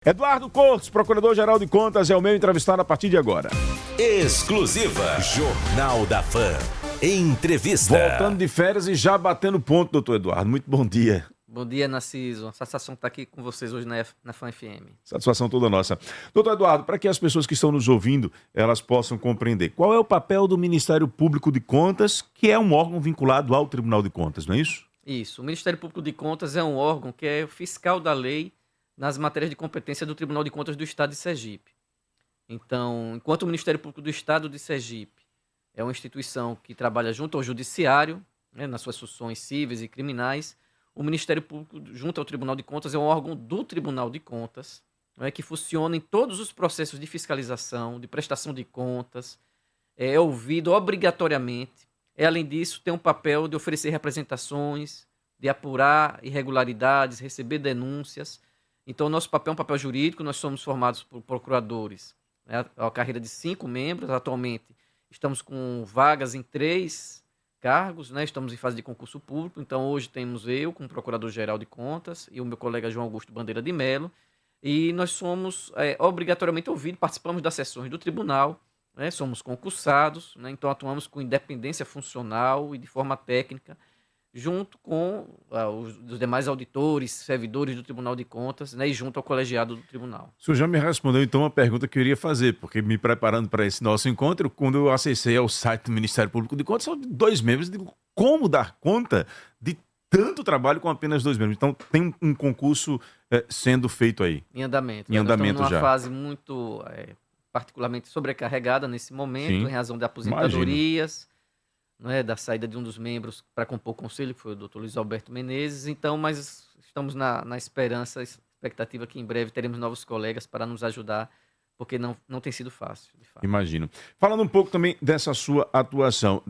Eduardo Cortes, Procurador-Geral de Contas, é o meu entrevistado a partir de agora. Exclusiva Jornal da Fam. Entrevista. Voltando de férias e já batendo ponto, doutor Eduardo. Muito bom dia. Bom dia, Narciso. Uma satisfação estar aqui com vocês hoje na Fam FM. Satisfação toda nossa. Doutor Eduardo, para que as pessoas que estão nos ouvindo, elas possam compreender, qual é o papel do Ministério Público de Contas, que é um órgão vinculado ao Tribunal de Contas, não é isso? Isso. O Ministério Público de Contas é um órgão que é fiscal da lei nas matérias de competência do Tribunal de Contas do Estado de Sergipe. Então, enquanto o Ministério Público do Estado de Sergipe é uma instituição que trabalha junto ao Judiciário, né, nas suas funções cíveis e criminais, o Ministério Público, junto ao Tribunal de Contas, é um órgão do Tribunal de Contas, né, que funciona em todos os processos de fiscalização, de prestação de contas, é ouvido obrigatoriamente. Além disso, tem um papel de oferecer representações, de apurar irregularidades, receber denúncias. Então, o nosso papel é um papel jurídico, nós somos formados por procuradores, né, a carreira de 5 membros, atualmente estamos com vagas em 3 cargos, né, estamos em fase de concurso público, então hoje temos eu como Procurador-Geral de Contas e o meu colega João Augusto Bandeira de Mello, e nós somos obrigatoriamente ouvidos, participamos das sessões do tribunal, né, somos concursados, né, então atuamos com independência funcional e de forma técnica, junto com os demais auditores, servidores do Tribunal de Contas, né, e junto ao colegiado do tribunal. O senhor já me respondeu, então, uma pergunta que eu iria fazer, porque me preparando para esse nosso encontro, quando eu acessei ao site do Ministério Público de Contas, são 2 membros, eu digo, como dar conta de tanto trabalho com apenas 2 membros? Então, tem um concurso sendo feito aí. Em andamento. Em andamento nós estamos já. numa fase muito, particularmente sobrecarregada nesse momento, Sim, em razão de aposentadorias, né, da saída de um dos membros para compor o conselho, que foi o Dr. Luiz Alberto Menezes. Então, mas estamos na expectativa que em breve teremos novos colegas para nos ajudar, porque não tem sido fácil, de fato. Imagino. Falando um pouco também dessa sua atuação,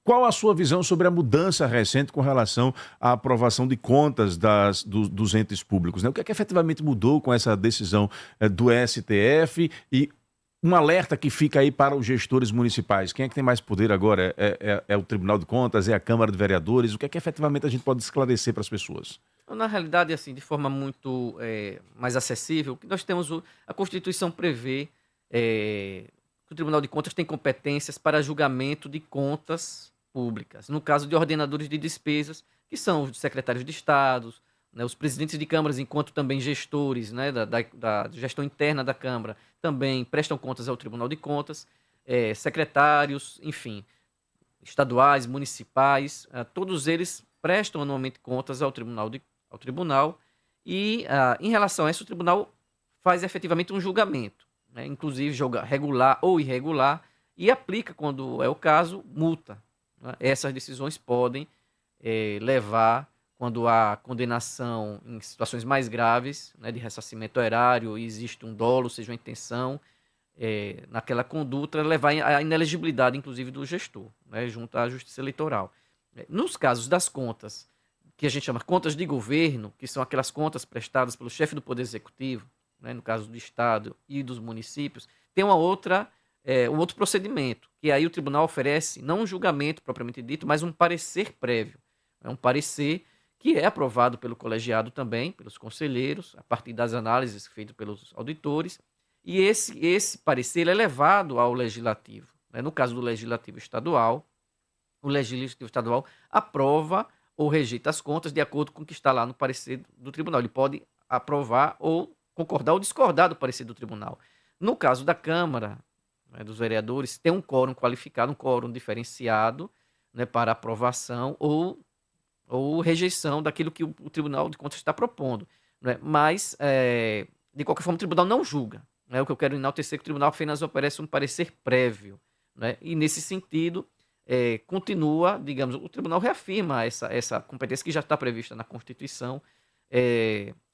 qual a sua visão sobre a mudança recente com relação à aprovação de contas dos entes públicos, né? O que é que efetivamente mudou com essa decisão do STF e um alerta que fica aí para os gestores municipais? Quem é que tem mais poder agora? É o Tribunal de Contas? É a Câmara de Vereadores? O que é que efetivamente a gente pode esclarecer para as pessoas? Na realidade, assim, de forma muito mais acessível, que nós temos a Constituição prevê que o Tribunal de Contas tem competências para julgamento de contas públicas. No caso de ordenadores de despesas, que são os secretários de Estado, né, os presidentes de câmaras, enquanto também gestores, né, da gestão interna da Câmara, também prestam contas ao Tribunal de Contas, secretários, enfim, estaduais, municipais, todos eles prestam anualmente contas ao tribunal e, em relação a isso, o tribunal faz efetivamente um julgamento, né, inclusive regular ou irregular, e aplica, quando é o caso, multa. Né? Essas decisões podem levar, quando há condenação em situações mais graves, né, de ressarcimento erário, e existe um dolo, seja uma intenção, naquela conduta, levar à inelegibilidade, inclusive, do gestor, né, junto à Justiça Eleitoral. Nos casos das contas, que a gente chama contas de governo, que são aquelas contas prestadas pelo chefe do Poder Executivo, né, no caso do Estado e dos municípios, tem um outro procedimento, que aí o tribunal oferece, não um julgamento propriamente dito, mas um parecer prévio. É um parecer que é aprovado pelo colegiado também, pelos conselheiros, a partir das análises feitas pelos auditores, e esse parecer é levado ao legislativo. Né? No caso do legislativo estadual, o legislativo estadual aprova ou rejeita as contas de acordo com o que está lá no parecer do tribunal. Ele pode aprovar ou concordar ou discordar do parecer do tribunal. No caso da Câmara, né, dos vereadores, tem um quórum qualificado, um quórum diferenciado, né, para aprovação ou rejeição daquilo que o Tribunal de Contas está propondo. Né? Mas, de qualquer forma, o tribunal não julga. Né? O que eu quero enaltecer é que o tribunal apenas oferece um parecer prévio. Né? E, nesse sentido, continua, digamos, o tribunal reafirma essa competência que já está prevista na Constituição.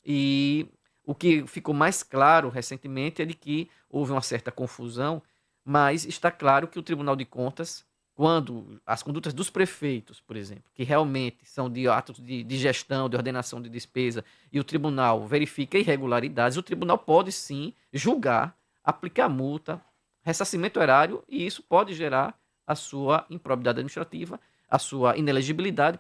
E o que ficou mais claro recentemente é de que houve uma certa confusão, mas está claro que o Tribunal de Contas, quando as condutas dos prefeitos, por exemplo, que realmente são de atos de gestão, de ordenação de despesa, e o tribunal verifica irregularidades, o tribunal pode sim julgar, aplicar multa, ressarcimento erário, e isso pode gerar a sua improbidade administrativa, a sua inelegibilidade,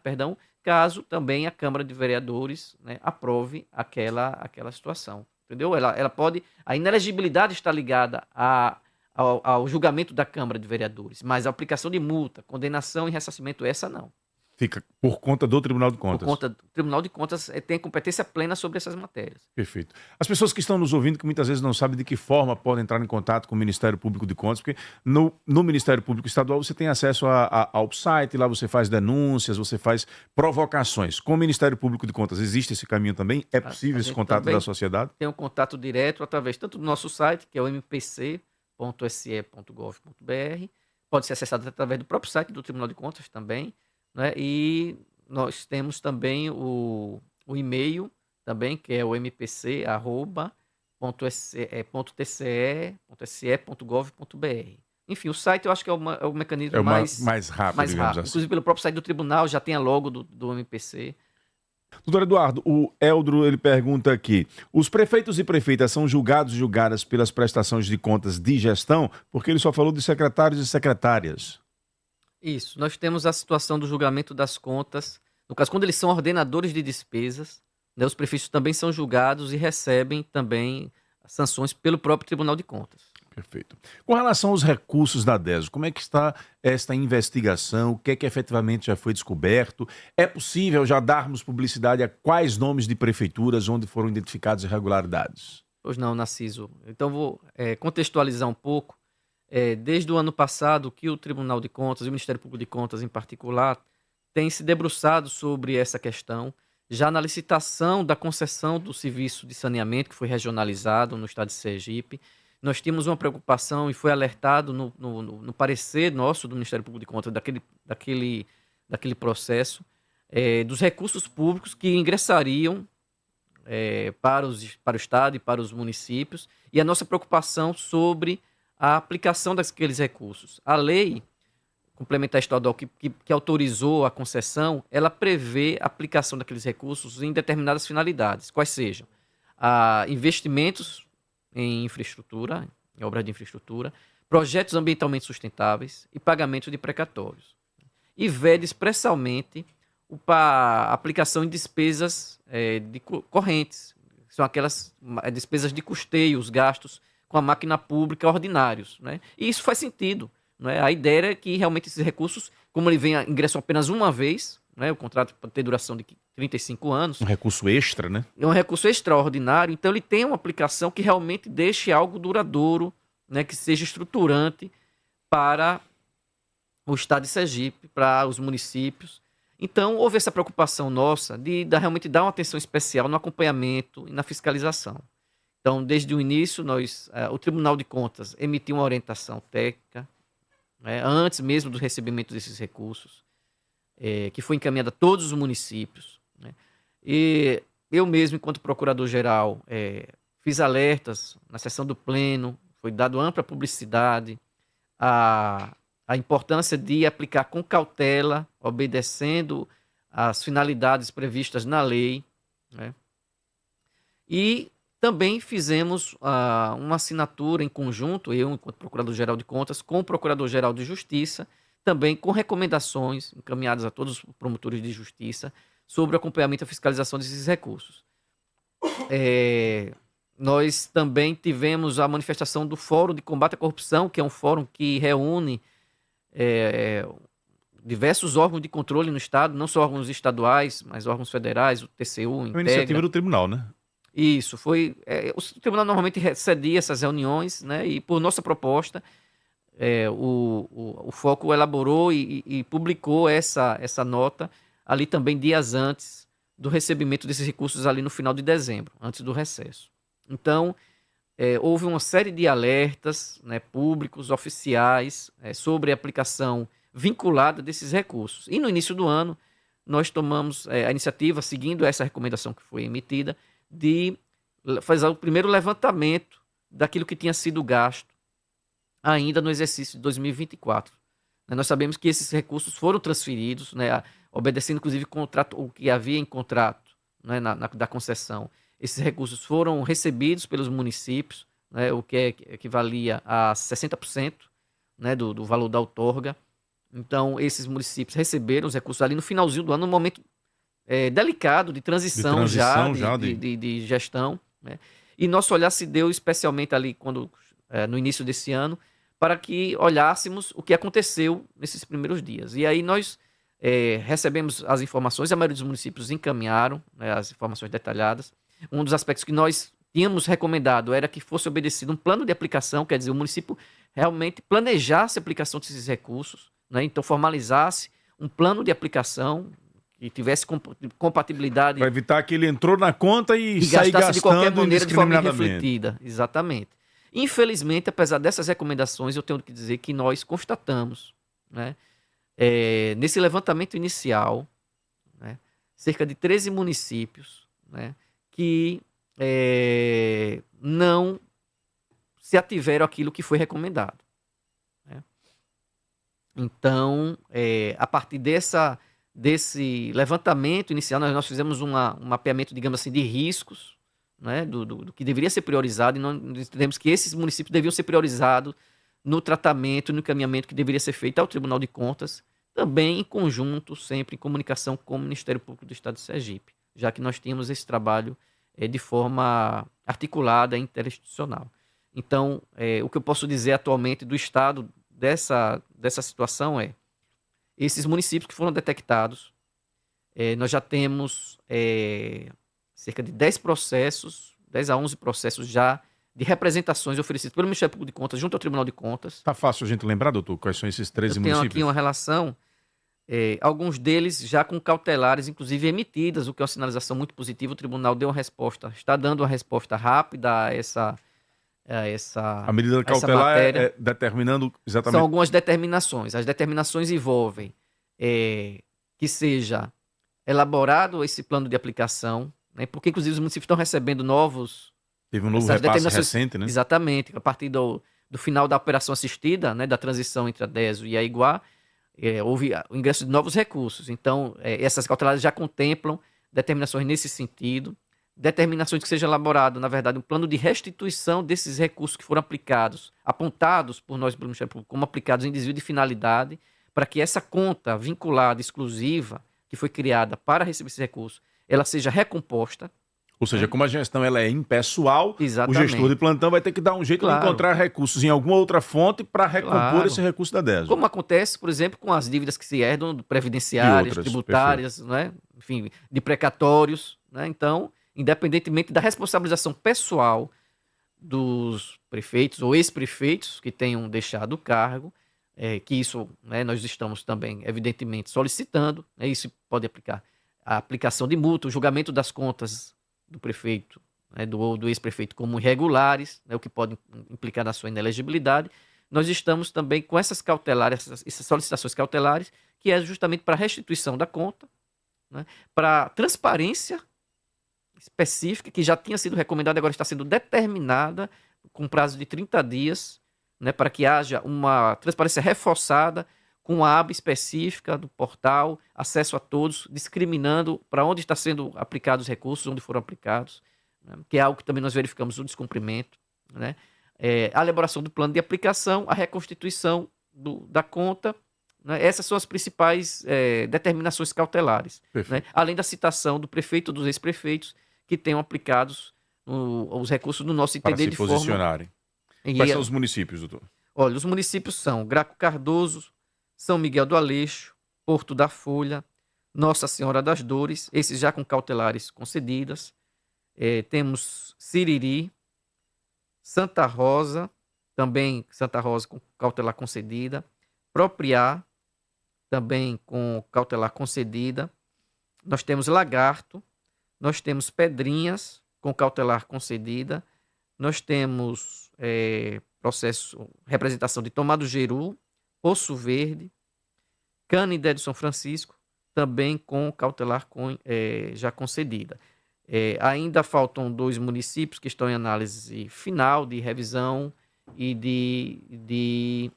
caso também a Câmara de Vereadores, né, aprove aquela situação. entendeu? Ela pode... A inelegibilidade está ligada ao julgamento da Câmara de Vereadores, mas a aplicação de multa, condenação e ressarcimento, essa não. Fica por conta do Tribunal de Por Contas. conta do Tribunal de Contas tem competência plena sobre essas matérias. Perfeito. As pessoas que estão nos ouvindo, que muitas vezes não sabem de que forma podem entrar em contato com o Ministério Público de Contas, porque no Ministério Público Estadual você tem acesso ao site, lá você faz denúncias, você faz provocações. Com o Ministério Público de Contas existe esse caminho também? É possível esse contato da sociedade? Tem um contato direto através tanto do nosso site, que é o mpc.se.gov.br, pode ser acessado através do próprio site do Tribunal de Contas também, né? E nós temos também o e-mail também, que é o mpc.tce.gov.br. Enfim, o site eu acho que é o mecanismo mais rápido, digamos assim. Inclusive pelo próprio site do tribunal já tem a logo do MPC. Doutor Eduardo, o Eldro ele pergunta aqui, os prefeitos e prefeitas são julgados e julgadas pelas prestações de contas de gestão? Porque ele só falou de secretários e secretárias. Isso, nós temos a situação do julgamento das contas, no caso, quando eles são ordenadores de despesas, né, os prefeitos também são julgados e recebem também sanções pelo próprio Tribunal de Contas. Perfeito. Com relação aos recursos da DESO, como é que está esta investigação? O que é que efetivamente já foi descoberto? É possível já darmos publicidade a quais nomes de prefeituras onde foram identificadas irregularidades? Pois não, Narciso. Então vou contextualizar um pouco. Desde o ano passado que o Tribunal de Contas e o Ministério Público de Contas, em particular, tem se debruçado sobre essa questão, já na licitação da concessão do serviço de saneamento, que foi regionalizado no estado de Sergipe. Nós tínhamos uma preocupação e foi alertado no parecer nosso do Ministério Público de Contas daquele processo, dos recursos públicos que ingressariam para o Estado e para os municípios, e a nossa preocupação sobre a aplicação daqueles recursos. A lei complementar estadual que autorizou a concessão, ela prevê a aplicação daqueles recursos em determinadas finalidades, quais sejam investimentos em infraestrutura, em obras de infraestrutura, projetos ambientalmente sustentáveis e pagamento de precatórios. E vede expressamente a aplicação em despesas correntes, que são aquelas despesas de custeio, os gastos com a máquina pública ordinários, né? E isso faz sentido, né? A ideia é que realmente esses recursos, como ele ingressam apenas uma vez, né? O contrato pode ter duração de 35 anos. Um recurso extra, né? É um recurso extraordinário, então ele tem uma aplicação que realmente deixe algo duradouro, né? Que seja estruturante para o estado de Sergipe, para os municípios. Então, houve essa preocupação nossa de realmente dar uma atenção especial no acompanhamento e na fiscalização. Então, desde o início, o Tribunal de Contas emitiu uma orientação técnica, né, antes mesmo do recebimento desses recursos, que foi encaminhada a todos os municípios, né? E eu mesmo, enquanto procurador-geral, fiz alertas na sessão do Pleno, foi dado ampla publicidade a importância de aplicar com cautela, obedecendo às finalidades previstas na lei, né? E também fizemos uma assinatura em conjunto, eu, enquanto Procurador-Geral de Contas, com o Procurador-Geral de Justiça, também com recomendações encaminhadas a todos os promotores de justiça sobre o acompanhamento e a fiscalização desses recursos. Nós também tivemos a manifestação do Fórum de Combate à Corrupção, que é um fórum que reúne diversos órgãos de controle no Estado, não só órgãos estaduais, mas órgãos federais, o TCU, É uma iniciativa do Tribunal, né? Isso, o Tribunal normalmente cedia essas reuniões, né? E por nossa proposta, o Foco elaborou e publicou essa nota ali também dias antes do recebimento desses recursos ali no final de dezembro, antes do recesso. Então, houve uma série de alertas, né, públicos, oficiais, sobre a aplicação vinculada desses recursos. E no início do ano, nós tomamos a iniciativa, seguindo essa recomendação que foi emitida, de fazer o primeiro levantamento daquilo que tinha sido gasto ainda no exercício de 2024. Nós sabemos que esses recursos foram transferidos, né, obedecendo inclusive o que havia em contrato, né, da concessão. Esses recursos foram recebidos pelos municípios, né, o que equivalia a 60%, né, do valor da outorga. Então, esses municípios receberam os recursos ali no finalzinho do ano, num momento delicado, de transição já de gestão, né? E nosso olhar se deu especialmente ali no início desse ano, para que olhássemos o que aconteceu nesses primeiros dias. E aí nós recebemos as informações, a maioria dos municípios encaminharam, né, as informações detalhadas. Um dos aspectos que nós tínhamos recomendado era que fosse obedecido um plano de aplicação, quer dizer, o município realmente planejasse a aplicação desses recursos, né, então formalizasse um plano de aplicação que tivesse compatibilidade. Para evitar que ele entrou na conta e sair gastasse de qualquer gastando maneira de forma indiscriminadamente. irrefletida. Exatamente. Infelizmente, apesar dessas recomendações, eu tenho que dizer que nós constatamos, né, nesse levantamento inicial, né, cerca de 13 municípios, né, que não se ativeram àquilo que foi recomendado. Né? Então, a partir desse levantamento inicial, nós fizemos um mapeamento, digamos assim, de riscos, né, do que deveria ser priorizado, e nós entendemos que esses municípios deviam ser priorizados no tratamento, no encaminhamento que deveria ser feito ao Tribunal de Contas, também em conjunto, sempre em comunicação com o Ministério Público do Estado de Sergipe, já que nós tínhamos esse trabalho de forma articulada e interinstitucional. Então, o que eu posso dizer atualmente do estado dessa situação esses municípios que foram detectados, nós já temos cerca de 10 a 11 processos já de representações oferecidas pelo Ministério Público de Contas junto ao Tribunal de Contas. Está fácil a gente lembrar, doutor, quais são esses 13 Eu tenho municípios? aqui uma relação, alguns deles já com cautelares, inclusive emitidas, o que é uma sinalização muito positiva. O tribunal deu uma resposta, está dando uma resposta rápida a essa A medida cautelar matéria. Determinando exatamente... São algumas determinações. As determinações envolvem que seja elaborado esse plano de aplicação, né, porque inclusive os municípios estão recebendo novos... Teve um novo essas repasse determinações- recente, né? Exatamente. A partir do final da operação assistida, né, da transição entre a DESO e a Iguá, houve o ingresso de novos recursos. Então, essas cautelares já contemplam determinações nesse sentido, determinações que seja elaborado, na verdade, um plano de restituição desses recursos que foram aplicados, apontados por nós, pelo Ministério Público, como aplicados em desvio de finalidade, para que essa conta vinculada, exclusiva, que foi criada para receber esse recurso, ela seja recomposta. Ou seja, como a gestão ela é impessoal, Exatamente. o gestor de plantão vai ter que dar um jeito Claro. de encontrar recursos em alguma outra fonte para recompor Claro. esse recurso da DESO. Como acontece, por exemplo, com as dívidas que se herdam previdenciárias, E outras, tributárias, né? Enfim, de precatórios. Né? Então, independentemente da responsabilização pessoal dos prefeitos ou ex-prefeitos que tenham deixado o cargo, que isso, né, nós estamos também, evidentemente, solicitando, né, isso pode aplicar a aplicação de multa, o julgamento das contas do prefeito, né, do ex-prefeito como irregulares, né, o que pode implicar na sua inelegibilidade. Nós estamos também com essas cautelares, essas solicitações cautelares, que é justamente para restituição da conta, né, para transparência específica, que já tinha sido recomendada, agora está sendo determinada com prazo de 30 dias, né, para que haja uma transparência reforçada, com a aba específica do portal, acesso a todos, discriminando para onde está sendo aplicados os recursos, onde foram aplicados, né, que é algo que também nós verificamos o descumprimento, né, a elaboração do plano de aplicação, a reconstituição da conta, né, essas são as principais determinações cautelares, né, além da citação do prefeito, dos ex-prefeitos, que tenham aplicados os recursos no nosso Para entender se de forma... posicionarem. Quais são os municípios, doutor? Olha, os municípios são Graco Cardoso, São Miguel do Aleixo, Porto da Folha, Nossa Senhora das Dores, esses já com cautelares concedidas. Temos Siriri, Santa Rosa, também Santa Rosa com cautelar concedida, Propriá, também com cautelar concedida. Nós temos Lagarto, nós temos Pedrinhas, com cautelar concedida. Nós temos representação de Tomado Geru, Poço Verde, Canindé do São Francisco, também com cautelar já concedida. Ainda faltam 2 municípios que estão em análise final de revisão e de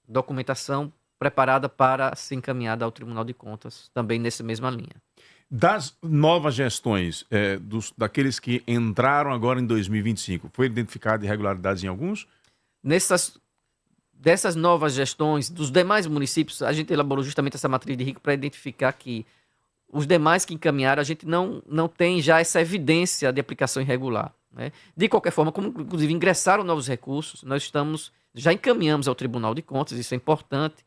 documentação preparada para ser encaminhada ao Tribunal de Contas, também nessa mesma linha. Das novas gestões, daqueles que entraram agora em 2025, foi identificado irregularidades em alguns? Dessas novas gestões, dos demais municípios, a gente elaborou justamente essa matriz de risco para identificar que os demais que encaminharam, a gente não tem já essa evidência de aplicação irregular, né? De qualquer forma, como inclusive ingressaram novos recursos, nós já encaminhamos ao Tribunal de Contas, isso é importante,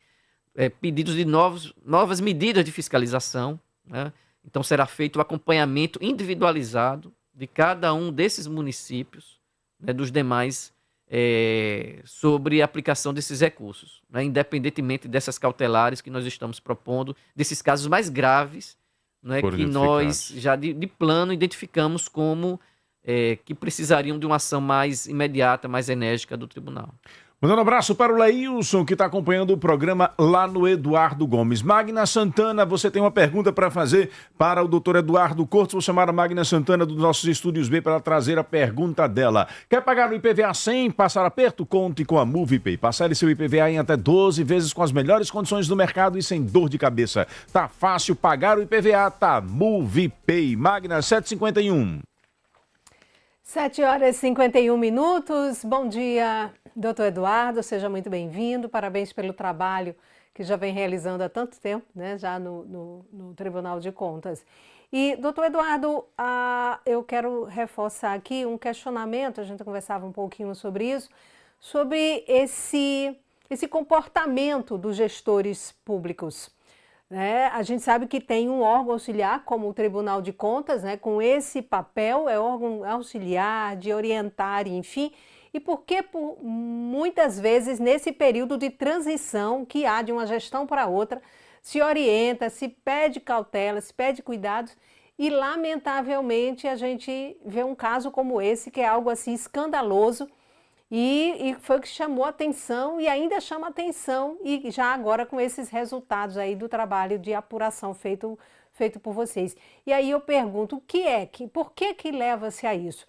pedidos de novas medidas de fiscalização, né? Então será feito o acompanhamento individualizado de cada um desses municípios, né, dos demais, sobre a aplicação desses recursos, né, independentemente dessas cautelares que nós estamos propondo, desses casos mais graves, né, que nós já de plano identificamos como que precisariam de uma ação mais imediata, mais enérgica do tribunal. Mandando um abraço para o Leilson, que está acompanhando o programa lá no Eduardo Gomes. Magna Santana, você tem uma pergunta para fazer para o doutor Eduardo Cortes. Vou chamar a Magna Santana dos nossos estúdios B para trazer a pergunta dela. Quer pagar o IPVA sem passar aperto? Conte com a MovePay. Parcele seu IPVA em até 12 vezes com as melhores condições do mercado e sem dor de cabeça. Tá fácil pagar o IPVA, tá MovePay. Magna 751. 7h51. Bom dia, doutor Eduardo, seja muito bem-vindo. Parabéns pelo trabalho que já vem realizando há tanto tempo, né, já no Tribunal de Contas. E, doutor Eduardo, eu quero reforçar aqui um questionamento, a gente conversava um pouquinho sobre isso, sobre esse comportamento dos gestores públicos. A gente sabe que tem um órgão auxiliar, como o Tribunal de Contas, né, com esse papel, é órgão auxiliar, de orientar, enfim. E por que muitas vezes, nesse período de transição que há de uma gestão para outra, se orienta, se pede cautela, se pede cuidados, e lamentavelmente a gente vê um caso como esse, que é algo assim escandaloso, e foi o que chamou a atenção e ainda chama a atenção, e já agora com esses resultados aí do trabalho de apuração feito por vocês. E aí eu pergunto, por que leva-se a isso?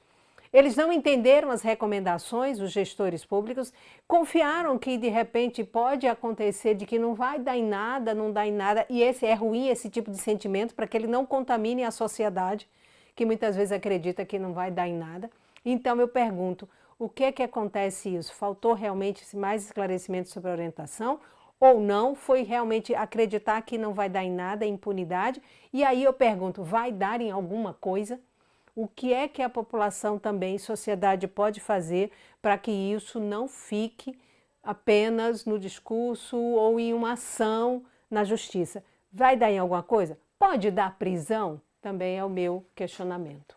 Eles não entenderam as recomendações, os gestores públicos, confiaram que de repente pode acontecer de que não vai dar em nada, não dá em nada, e esse é ruim, esse tipo de sentimento, para que ele não contamine a sociedade, que muitas vezes acredita que não vai dar em nada. Então eu pergunto, o que acontece isso? Faltou realmente mais esclarecimento sobre a orientação? Ou não? Foi realmente acreditar que não vai dar em nada, impunidade? E aí eu pergunto, vai dar em alguma coisa? O que é que a população também, sociedade, pode fazer para que isso não fique apenas no discurso ou em uma ação na justiça? Vai dar em alguma coisa? Pode dar prisão? Também é o meu questionamento.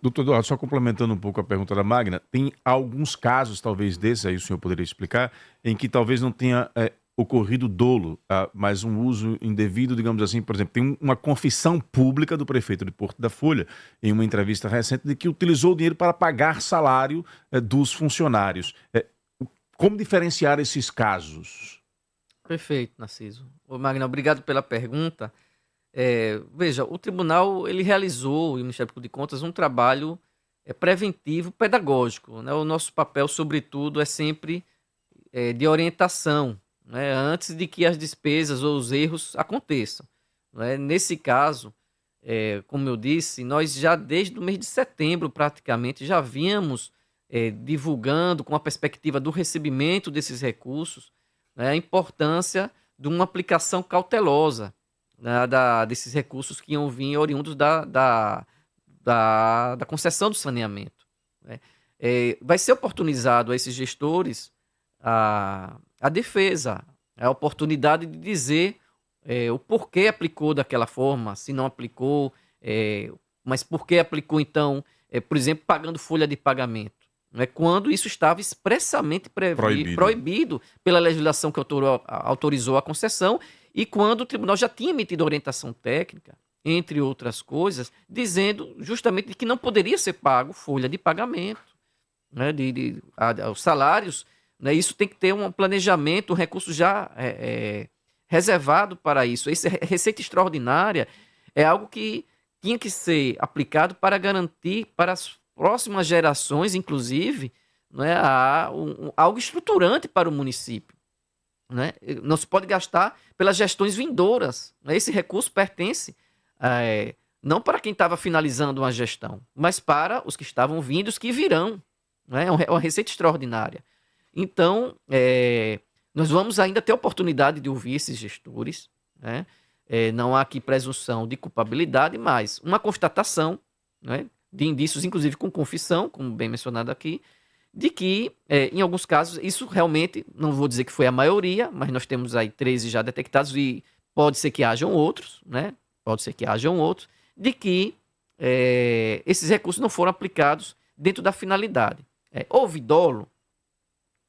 Doutor Eduardo, só complementando um pouco a pergunta da Magna, tem alguns casos, talvez desses, aí o senhor poderia explicar, em que talvez não tenha ocorrido dolo, mas um uso indevido, digamos assim. Por exemplo, tem uma confissão pública do prefeito de Porto da Folha, em uma entrevista recente, de que utilizou o dinheiro para pagar salário dos funcionários. Como diferenciar esses casos? Perfeito, Narciso. Magna, obrigado pela pergunta. Veja, o tribunal ele realizou, e o Ministério Público de Contas, um trabalho preventivo, pedagógico, né? O nosso papel, sobretudo, é sempre de orientação, né? Antes de que as despesas ou os erros aconteçam, né? Nesse caso, como eu disse, nós já desde o mês de setembro, praticamente, já vínhamos divulgando com a perspectiva do recebimento desses recursos, né, a importância de uma aplicação cautelosa, né, desses recursos que iam vir oriundos da concessão do saneamento, né? Vai ser oportunizado a esses gestores a defesa, a oportunidade de dizer o porquê aplicou daquela forma, se não aplicou, mas por que aplicou então, por exemplo, pagando folha de pagamento, né, quando isso estava expressamente proibido pela legislação que autorizou a concessão, e quando o tribunal já tinha emitido orientação técnica, entre outras coisas, dizendo justamente que não poderia ser pago folha de pagamento, né, os salários, né, isso tem que ter um planejamento, um recurso já reservado para isso. Essa receita extraordinária é algo que tinha que ser aplicado para garantir para as próximas gerações, inclusive, né, algo estruturante para o município, né? Não se pode gastar pelas gestões vindouras, né? Esse recurso pertence não para quem estava finalizando uma gestão, mas para os que estavam vindo, os que virão, né? É uma receita extraordinária. Então, nós vamos ainda ter a oportunidade de ouvir esses gestores, né? não há aqui presunção de culpabilidade, mas uma constatação, né, de indícios, inclusive com confissão, como bem mencionado aqui, de que, em alguns casos, isso realmente, não vou dizer que foi a maioria, mas nós temos aí 13 já detectados e pode ser que hajam outros, né? Pode ser que hajam outros, de que esses recursos não foram aplicados dentro da finalidade. Houve dolo?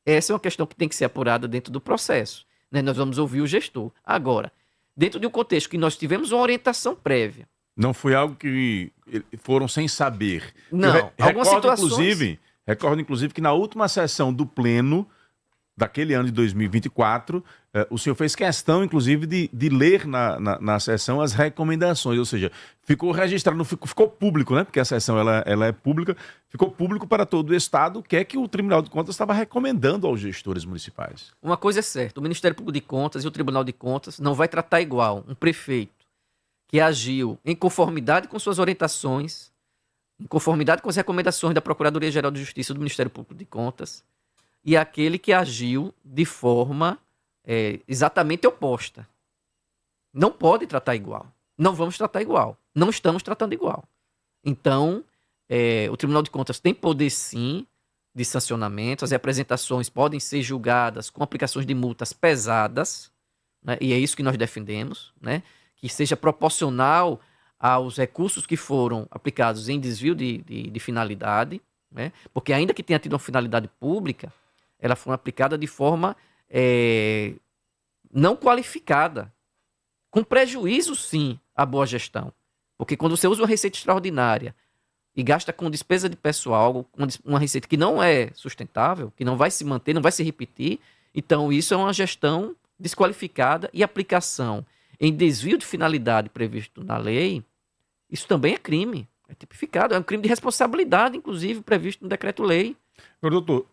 Essa é uma questão que tem que ser apurada dentro do processo, né? Nós vamos ouvir o gestor. Agora, dentro de um contexto que nós tivemos uma orientação prévia. Não foi algo que foram sem saber. Não, algumas situações... Recordo, inclusive, que na última sessão do Pleno daquele ano de 2024, o senhor fez questão, inclusive, de ler na sessão as recomendações, ou seja, ficou registrado, ficou público, né? Porque a sessão ela é pública, ficou público para todo o Estado, o que é que o Tribunal de Contas estava recomendando aos gestores municipais. Uma coisa é certa, o Ministério Público de Contas e o Tribunal de Contas não vai tratar igual um prefeito que agiu em conformidade com suas orientações, em conformidade com as recomendações da Procuradoria-Geral de Justiça e do Ministério Público de Contas, e aquele que agiu de forma exatamente oposta. Não pode tratar igual. Não vamos tratar igual. Não estamos tratando igual. Então, o Tribunal de Contas tem poder, sim, de sancionamento. As representações podem ser julgadas com aplicações de multas pesadas, né? E é isso que nós defendemos, né? Que seja proporcional aos recursos que foram aplicados em desvio de finalidade, né? Porque ainda que tenha tido uma finalidade pública, ela foi aplicada de forma não qualificada, com prejuízo, sim, à boa gestão. Porque quando você usa uma receita extraordinária e gasta com despesa de pessoal, com uma receita que não é sustentável, que não vai se manter, não vai se repetir, então isso é uma gestão desqualificada e aplicação em desvio de finalidade previsto na lei, isso também é crime, é tipificado, é um crime de responsabilidade, inclusive, previsto no decreto-lei. Doutor,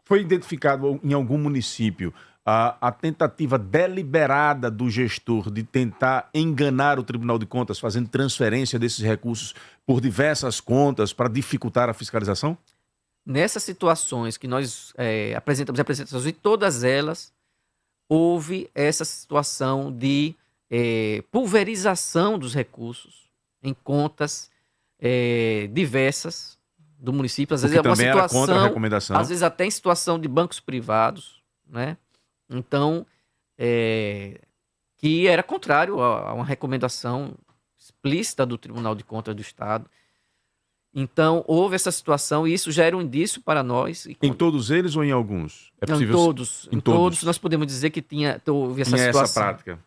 foi identificado em algum município a tentativa deliberada do gestor de tentar enganar o Tribunal de Contas, fazendo transferência desses recursos por diversas contas para dificultar a fiscalização? Nessas situações que nós apresentamos apresentações, em todas elas, houve essa situação de pulverização dos recursos em contas diversas do município, às vezes é uma situação, contra a recomendação. Às vezes até em situação de bancos privados, né? Então, que era contrário a uma recomendação explícita do Tribunal de Contas do Estado. Então, houve essa situação e isso já era um indício para nós. Em todos eles ou em alguns? É possível... Não, em todos nós podemos dizer que houve essa situação. Essa prática.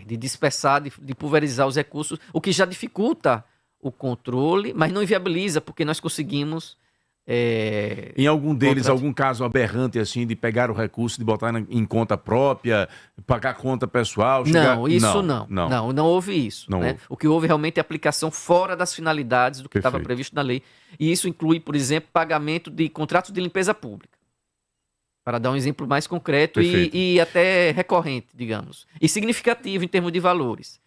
De dispersar, de pulverizar os recursos, o que já dificulta o controle, mas não inviabiliza, porque nós conseguimos... em algum deles, algum caso aberrante, assim, de pegar o recurso, de botar em conta própria, pagar conta pessoal? Não, isso não houve isso. Não né? houve. O que houve realmente é aplicação fora das finalidades do que estava previsto na lei. E isso inclui, por exemplo, pagamento de contratos de limpeza pública. Para dar um exemplo mais concreto e até recorrente, digamos. E significativo em termos de valores.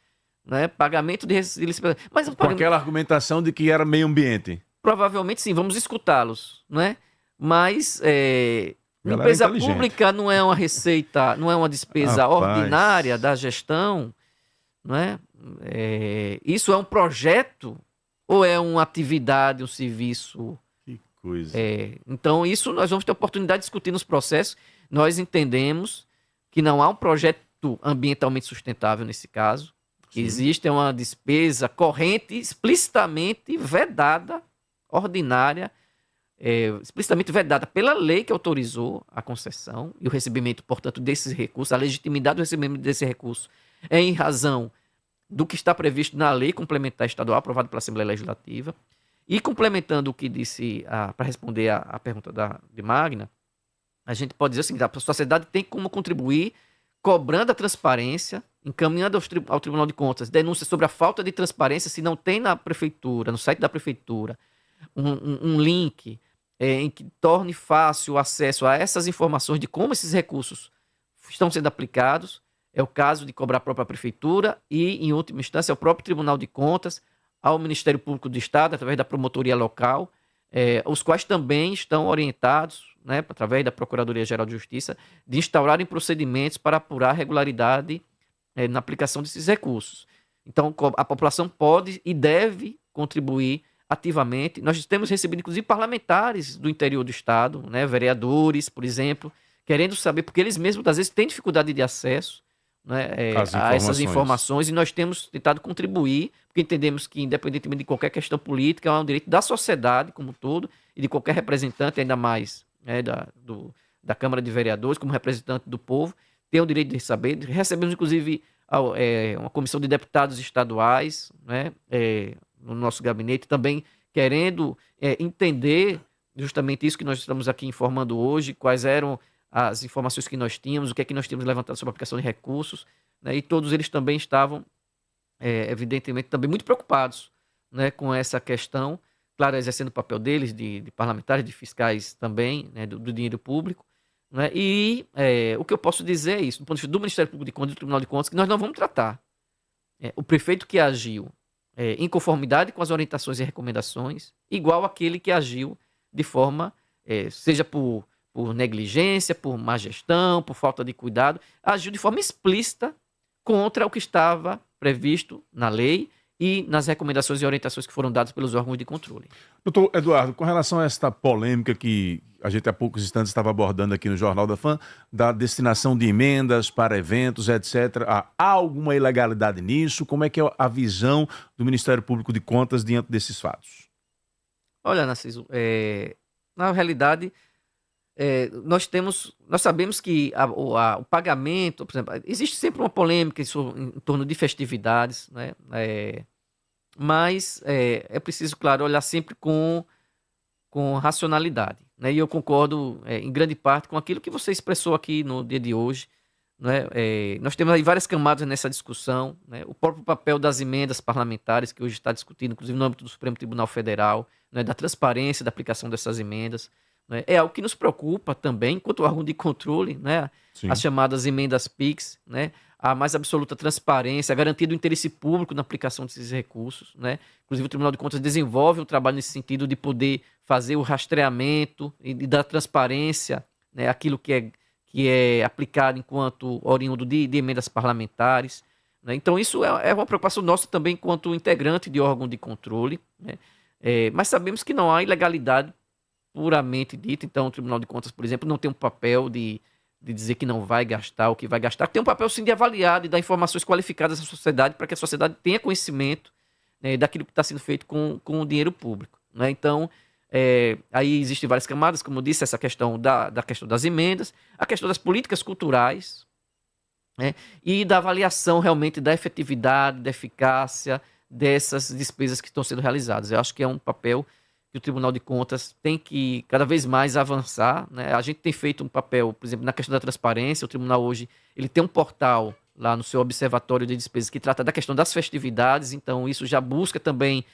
Né? Pagamento de limpeza. Mas com aquela argumentação de que era meio ambiente. Provavelmente sim, vamos escutá-los, né? Mas limpeza pública não é uma receita, não é uma despesa ordinária da gestão, não é? Isso é um projeto ou é uma atividade, um serviço? Que coisa. Então isso nós vamos ter oportunidade de discutir nos processos. Nós entendemos que não há um projeto ambientalmente sustentável nesse caso. Que existe uma despesa corrente explicitamente vedada, ordinária, explicitamente vedada pela lei que autorizou a concessão e o recebimento, portanto, desses recursos, a legitimidade do recebimento desse recurso é em razão do que está previsto na lei complementar estadual aprovada pela Assembleia Legislativa. E complementando o que disse, para responder a pergunta de Magna, a gente pode dizer o seguinte: a sociedade tem como contribuir cobrando a transparência, encaminhando ao Tribunal de Contas denúncias sobre a falta de transparência, se não tem na prefeitura, no site da prefeitura, um link em que torne fácil o acesso a essas informações de como esses recursos estão sendo aplicados. É o caso de cobrar a própria prefeitura e, em última instância, ao próprio Tribunal de Contas, ao Ministério Público do Estado, através da promotoria local, os quais também estão orientados, né, através da Procuradoria-Geral de Justiça, de instaurarem procedimentos para apurar a regularidade na aplicação desses recursos. Então, a população pode e deve contribuir ativamente. Nós temos recebido, inclusive, parlamentares do interior do Estado, né, vereadores, por exemplo, querendo saber, porque eles mesmos, às vezes, têm dificuldade de acesso, né, a essas informações, e nós temos tentado contribuir, porque entendemos que, independentemente de qualquer questão política, é um direito da sociedade como um todo, e de qualquer representante, ainda mais, né, da Câmara de Vereadores, como representante do povo, tem o direito de saber. Recebemos, inclusive, uma comissão de deputados estaduais, né, no nosso gabinete, também querendo entender justamente isso que nós estamos aqui informando hoje, quais eram as informações que nós tínhamos, o que é que nós tínhamos levantado sobre a aplicação de recursos, né, e todos eles também estavam, evidentemente, também muito preocupados, né, com essa questão, claro, exercendo o papel deles, de parlamentares, de fiscais também, né, do dinheiro público, né, e o que eu posso dizer é isso, do ponto de vista do Ministério Público de Contas e do Tribunal de Contas, que nós não vamos tratar o prefeito que agiu em conformidade com as orientações e recomendações, igual aquele que agiu de forma, seja por negligência, por má gestão, por falta de cuidado, agiu de forma explícita contra o que estava previsto na lei e nas recomendações e orientações que foram dadas pelos órgãos de controle. Doutor Eduardo, com relação a esta polêmica que a gente há poucos instantes estava abordando aqui no Jornal da Fã, da destinação de emendas para eventos, etc., há alguma ilegalidade nisso? Como é que é a visão do Ministério Público de Contas diante desses fatos? Olha, Narciso, na realidade, nós sabemos que o pagamento, por exemplo, existe sempre uma polêmica em torno de festividades, né? Mas é preciso, claro, olhar sempre com racionalidade, né? E eu concordo em grande parte com aquilo que você expressou aqui no dia de hoje, né? Nós temos aí várias camadas nessa discussão, né? O próprio papel das emendas parlamentares, que hoje está discutido, inclusive no âmbito do Supremo Tribunal Federal, né? Da transparência da aplicação dessas emendas, né? É algo que nos preocupa também, enquanto órgão de controle, né? As chamadas emendas PIX, né? A mais absoluta transparência, a garantia do interesse público na aplicação desses recursos, né? Inclusive o Tribunal de Contas desenvolve um trabalho nesse sentido de poder fazer o rastreamento e dar transparência, né? Aquilo que é aplicado enquanto oriundo de emendas parlamentares, né? Então isso é uma preocupação nossa também enquanto integrante de órgão de controle, né? Mas sabemos que não há ilegalidade puramente dita. Então o Tribunal de Contas, por exemplo, não tem um papel de dizer que não vai gastar ou que vai gastar, tem um papel sim de avaliar, de dar informações qualificadas à sociedade para que a sociedade tenha conhecimento, né, daquilo que está sendo feito com o dinheiro público, né? Então, aí existem várias camadas, como eu disse, essa questão da questão das emendas, a questão das políticas culturais, né, e da avaliação realmente da efetividade, da eficácia dessas despesas que estão sendo realizadas. Eu acho que é um papel que o Tribunal de Contas tem que cada vez mais avançar, né? A gente tem feito um papel, por exemplo, na questão da transparência. O Tribunal hoje ele tem um portal lá no seu observatório de despesas que trata da questão das festividades, então isso já busca também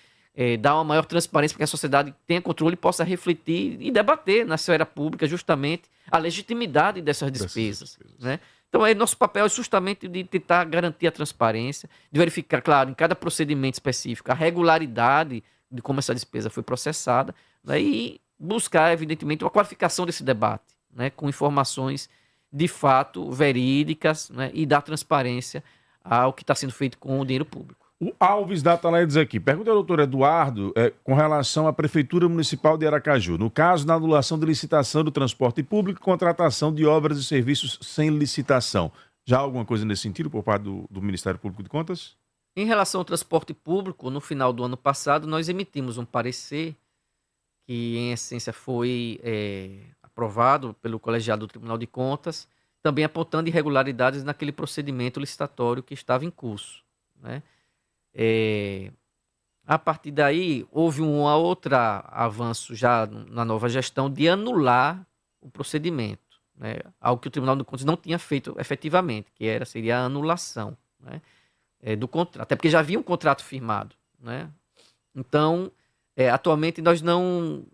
dar uma maior transparência para que a sociedade tenha controle e possa refletir e debater na esfera pública justamente a legitimidade dessas despesas, né? Então, nosso papel é justamente de tentar garantir a transparência, de verificar, claro, em cada procedimento específico, a regularidade de como essa despesa foi processada, né, e buscar, evidentemente, uma qualificação desse debate, né, com informações de fato verídicas, né, e dar transparência ao que está sendo feito com o dinheiro público. O Alves Data diz aqui, pergunta ao doutor Eduardo com relação à Prefeitura Municipal de Aracaju, no caso da anulação de licitação do transporte público e contratação de obras e serviços sem licitação. Já há alguma coisa nesse sentido por parte do Ministério Público de Contas? Em relação ao transporte público, no final do ano passado, nós emitimos um parecer que, em essência, foi aprovado pelo colegiado do Tribunal de Contas, também apontando irregularidades naquele procedimento licitatório que estava em curso, né? A partir daí, houve um outro avanço já na nova gestão de anular o procedimento, né? Algo que o Tribunal de Contas não tinha feito efetivamente, que seria a anulação, né, do contrato, até porque já havia um contrato firmado, né? Então, atualmente nós não...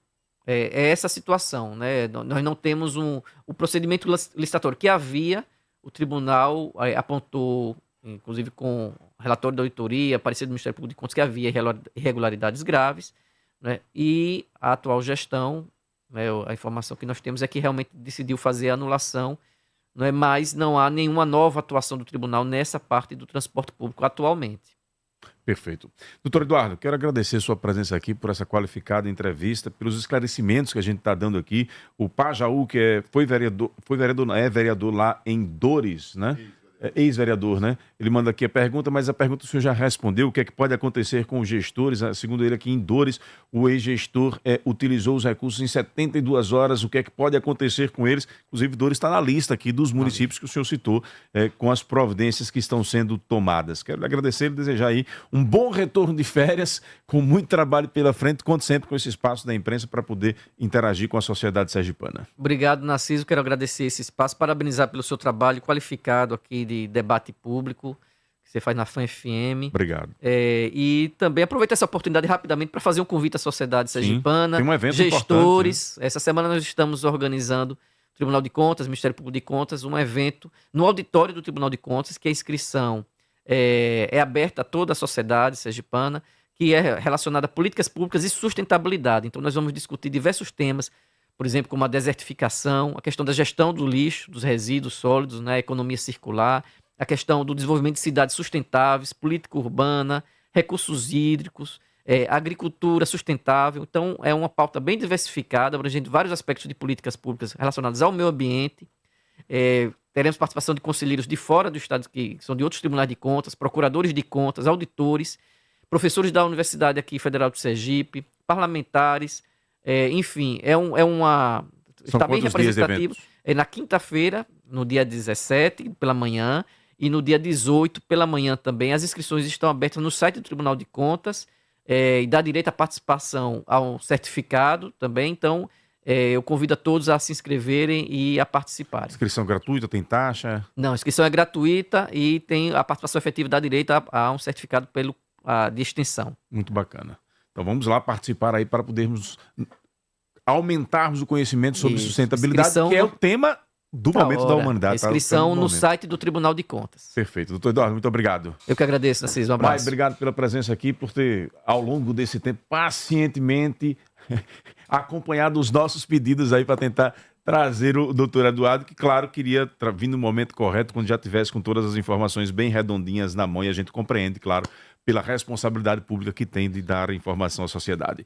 essa situação, né? Nós não temos o procedimento licitatório que havia, o tribunal apontou, inclusive com relatório da auditoria, parecer do Ministério Público de Contas, que havia irregularidades graves, né? E a atual gestão, né, a informação que nós temos é que realmente decidiu fazer a anulação não é? Mas não há nenhuma nova atuação do tribunal nessa parte do transporte público atualmente. Perfeito. Doutor Eduardo, quero agradecer sua presença aqui por essa qualificada entrevista, pelos esclarecimentos que a gente está dando aqui. O Pajaú, que é vereador lá em Dores, né? Ex-vereador, né? Ele manda aqui a pergunta, mas a pergunta o senhor já respondeu. O que é que pode acontecer com os gestores? Segundo ele aqui em Dores, o ex-gestor utilizou os recursos em 72 horas. O que é que pode acontecer com eles? Inclusive, Dores está na lista aqui dos municípios que o senhor citou, com as providências que estão sendo tomadas. Quero lhe agradecer e desejar aí um bom retorno de férias, com muito trabalho pela frente. Conto sempre com esse espaço da imprensa para poder interagir com a sociedade sergipana. Obrigado, Narciso. Quero agradecer esse espaço, parabenizar pelo seu trabalho qualificado aqui de debate público que você faz na FAM-FM. Obrigado. E também aproveitar essa oportunidade rapidamente para fazer um convite à sociedade sergipana, tem um evento gestores. importante, né? Essa semana nós estamos organizando Tribunal de Contas, Ministério Público de Contas, um evento no auditório do Tribunal de Contas, que a inscrição é aberta a toda a sociedade sergipana, que é relacionada a políticas públicas e sustentabilidade. Então nós vamos discutir diversos temas, por exemplo, como a desertificação, a questão da gestão do lixo, dos resíduos sólidos, né, a economia circular, a questão do desenvolvimento de cidades sustentáveis, política urbana, recursos hídricos, agricultura sustentável. Então, é uma pauta bem diversificada, abrangendo vários aspectos de políticas públicas relacionados ao meio ambiente. Teremos participação de conselheiros de fora do Estado, que são de outros tribunais de contas, procuradores de contas, auditores, professores da Universidade aqui Federal do Sergipe, parlamentares, enfim, está bem representativo. É na quinta-feira, no dia 17, pela manhã, e no dia 18, pela manhã também. As inscrições estão abertas no site do Tribunal de Contas, e dá direito à participação a um certificado também. Então, eu convido a todos a se inscreverem e a participarem. Inscrição gratuita, tem taxa? Não, a inscrição é gratuita e tem a participação efetiva dá direito a um certificado de extensão. Muito bacana. Então vamos lá participar aí para podermos aumentarmos o conhecimento sobre sustentabilidade, que é o tema do momento da humanidade. Inscrição no site do Tribunal de Contas. Perfeito. Doutor Eduardo, muito obrigado. Eu que agradeço, Narciso. Um abraço. Pai, obrigado pela presença aqui, por ter, ao longo desse tempo, pacientemente acompanhado os nossos pedidos aí para tentar trazer o doutor Eduardo, que, claro, queria vir no momento correto, quando já tivesse com todas as informações bem redondinhas na mão, e a gente compreende, claro, pela responsabilidade pública que tem de dar informação à sociedade.